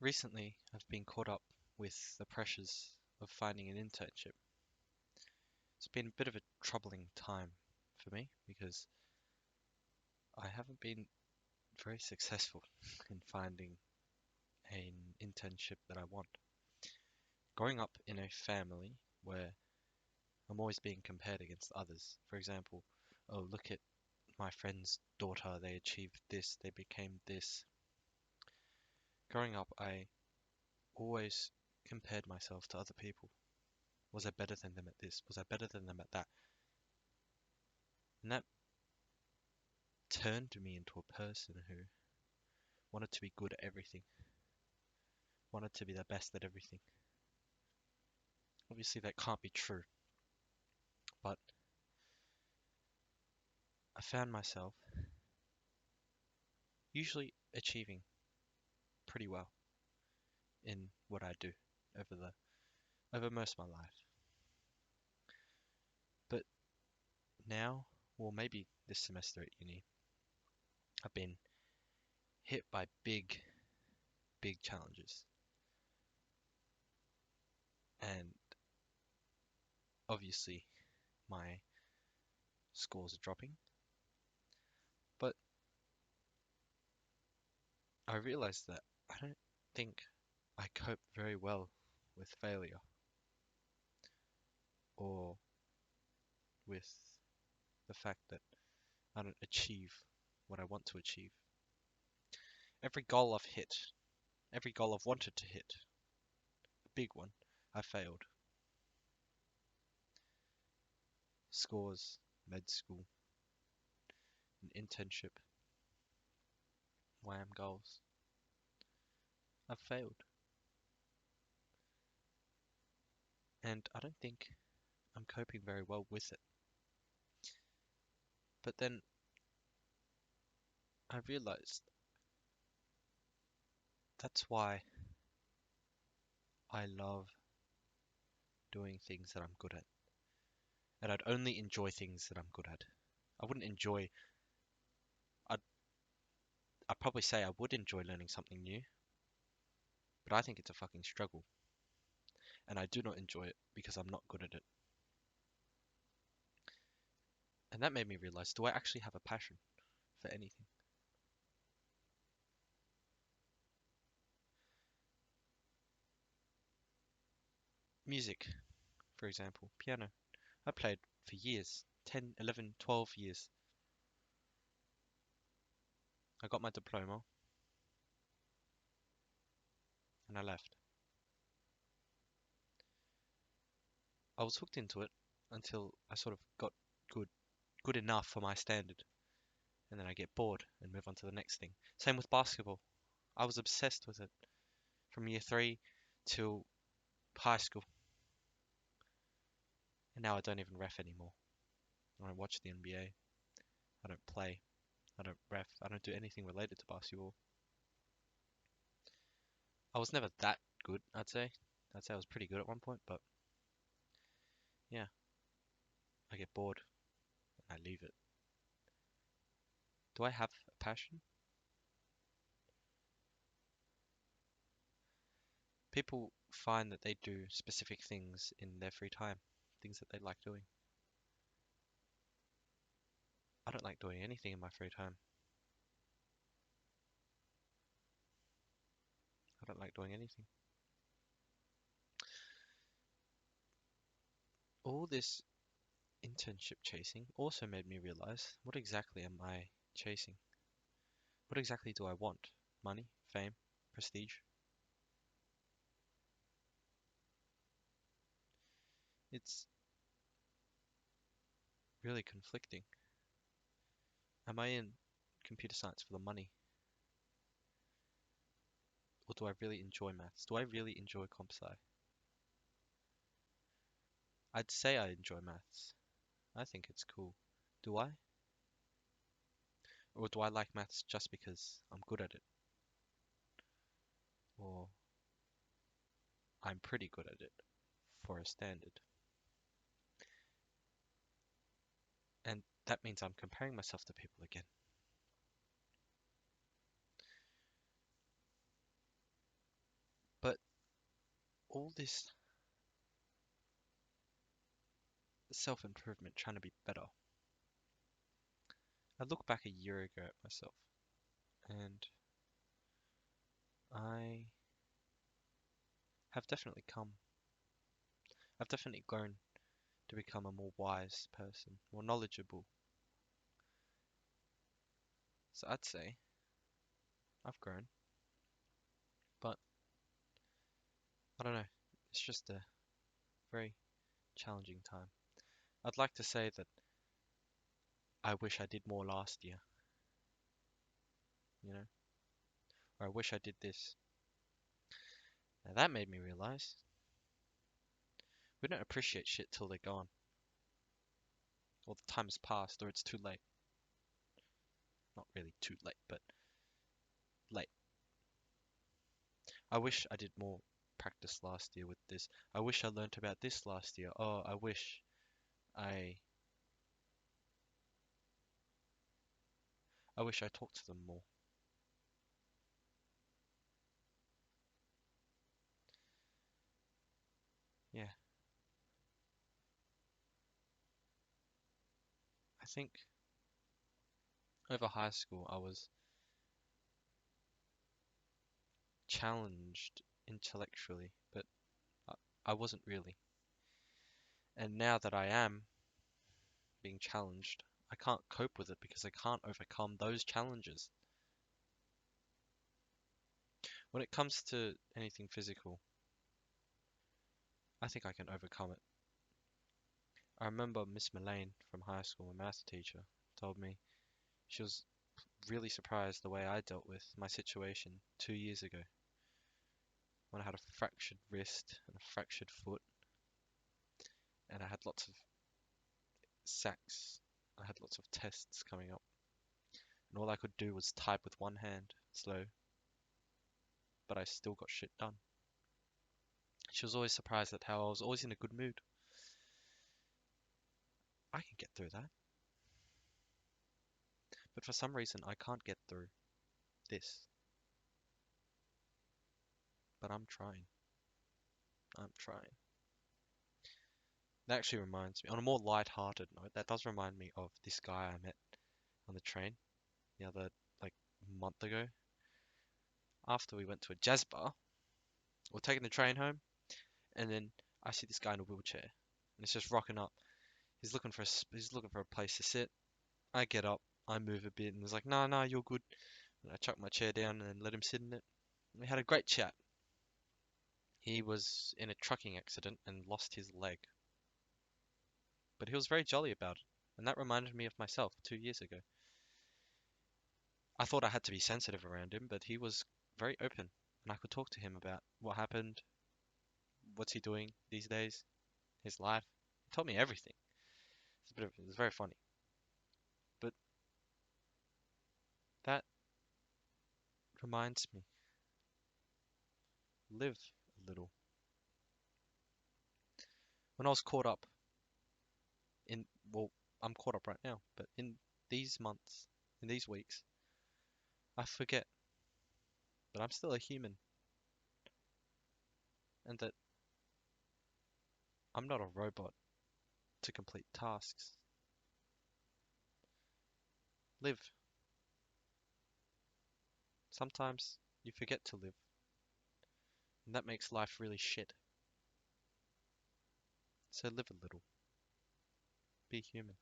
Recently, I've been caught up with the pressures of finding an internship. It's been a bit of a troubling time for me because I haven't been very successful in finding an internship that I want. Growing up in a family where I'm always being compared against others. For example, oh, look at my friend's daughter, they achieved this, they became this. Growing up, I always compared myself to other people. Was I better than them at this? Was I better than them at that? And that turned me into a person who wanted to be good at everything, wanted to be the best at everything. Obviously, that can't be true, but I found myself usually achieving pretty well in what I do over most of my life. But now, well, maybe this semester at uni, I've been hit by big challenges, and obviously my scores are dropping. But I realized that I don't think I cope very well with failure or with the fact that I don't achieve what I want to achieve. Every goal I've hit, every goal I've wanted to hit, a big one, I failed. Scores, med school, an internship, YM goals. I've failed. And I don't think I'm coping very well with it. But then I realized that's why I love doing things that I'm good at. And I'd only enjoy things that I'm good at. I wouldn't enjoy, I'd, I'd probably say I would enjoy learning something new, but I think it's a fucking struggle. And I do not enjoy it because I'm not good at it. And that made me realize, do I actually have a passion for anything? Music, for example, piano. I played for years, 10, 11, 12 years. I got my diploma and I left. I was hooked into it until I sort of got good good enough for my standard. And then I get bored and move on to the next thing. Same with basketball. I was obsessed with it from year three till high school. And now I don't even ref anymore. I don't watch the NBA. I don't play. I don't ref. I don't do anything related to basketball. I was never that good, I'd say. I'd say I was pretty good at one point, but yeah, I get bored and I leave it. Do I have a passion? People find that they do specific things in their free time, things that they like doing. I don't like doing anything in my free time. I don't like doing anything. All this internship chasing also made me realize, what exactly am I chasing? What exactly do I want? Money? Fame? Prestige? It's really conflicting. Am I in computer science for the money? Or do I really enjoy maths? Do I really enjoy comp sci? I'd say I enjoy maths. I think it's cool. Do I? Or do I like maths just because I'm good at it? Or I'm pretty good at it for a standard? And that means I'm comparing myself to people again. all this self-improvement, trying to be better. I look back a year ago at myself, and I have definitely come. I've definitely grown to become a more wise person, more knowledgeable. So I'd say I've grown, but I don't know. It's just a very challenging time. I'd like to say that I wish I did more last year, you know, or I wish I did this. Now that made me realize we don't appreciate shit till they're gone, or the time has passed, or it's too late. Not really too late, but late. I wish I did more practice last year with this. I wish I learnt about this last year. Oh, I I wish I talked to them more. Yeah, I think over high school I was challenged intellectually, but I, I wasn't really. And now that I am being challenged, I can't cope with it because I can't overcome those challenges. When it comes to anything physical, I think I can overcome it. I remember Miss Mullane from high school, my maths teacher, told me she was really surprised the way I dealt with my situation 2 years ago when I had a fractured wrist and a fractured foot, and I had lots of sacs. I had lots of tests coming up, and all I could do was type with one hand, slow, but I still got shit done. She was always surprised at how I was always in a good mood. I can get through that, but for some reason I can't get through this. But I'm trying. I'm trying. That actually reminds me, on a more light-hearted note, that does remind me of this guy I met on the train the other, like, month ago. After we went to a jazz bar, we're taking the train home, and then I see this guy in a wheelchair, and he's just rocking up. He's looking for a place to sit. I get up, I move a bit, and he's like, "No, no, you're good." And I chuck my chair down and let him sit in it. We had a great chat. He was in a trucking accident and lost his leg, but he was very jolly about it, and that reminded me of myself 2 years ago. I thought I had to be sensitive around him, but he was very open, and I could talk to him about what happened, what's he doing these days, his life. He told me everything. It was very funny. But that reminds me, live a little. When I was caught up in, well, I'm caught up right now, but in these months, in these weeks, I forget that I'm still a human and that I'm not a robot to complete tasks. Live. Sometimes you forget to live, and that makes life really shit. So live a little. Be human.